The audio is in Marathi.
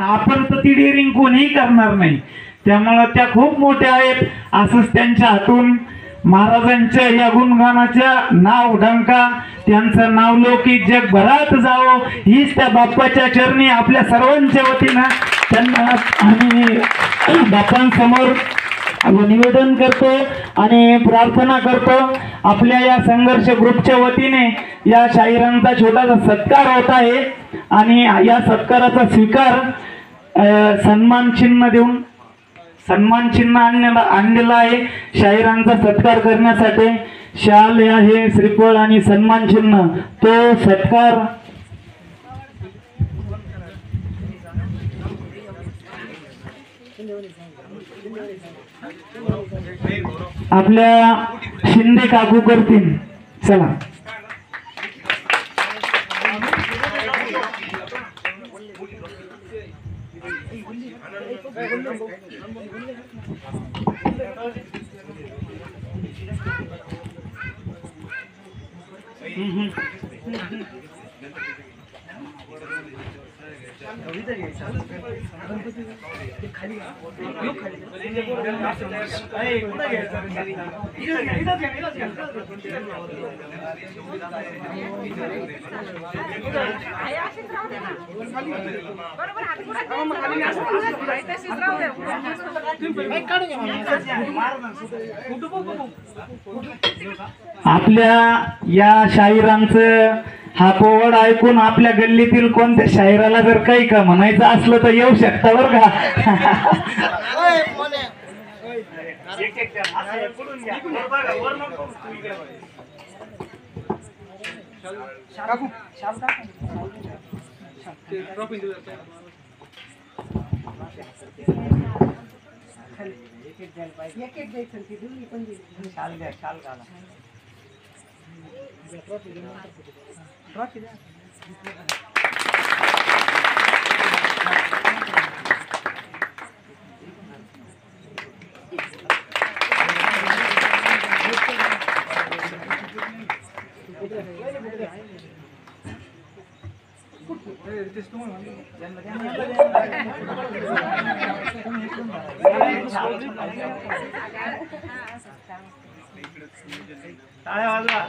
आपण तर ती डेअरिंग कोणीही करणार नाही. त्यामुळं त्या खूप मोठ्या आहेत. असंच त्यांच्या हातून महाराजांच्या या गुणगानाच्या नाव डंका त्यांचं नाव लौकिक जगभरात जावं हीच त्या बाप्पाच्या चरणी आपल्या सर्वांच्या वतीनं त्यांना आणि बाप्पांसमोर निवेदन करतो आणि प्रार्थना करतो. आपल्या या संघर्ष ग्रुपच्या वतीने या शाहिरांचा छोटासा सत्कार होत आहे आणि या सत्काराचा स्वीकार सन्मान चिन्ह देऊन सन्मान चिन्ह आणलेला आहे. शाहिरांचा सत्कार करण्यासाठी शाल आहे, श्रीफळ आणि सन्मान चिन्ह. तो सत्कार आपल्या शिंदे काकू करतील. चला. आपल्या या शाहिरांचं हा पोवाडा ऐकून आपल्या गल्लीतील कोणत्या शाहिराला जर काही का म्हणायचं असलं तर येऊ शकता बरं का. टाळ्या वाजवा.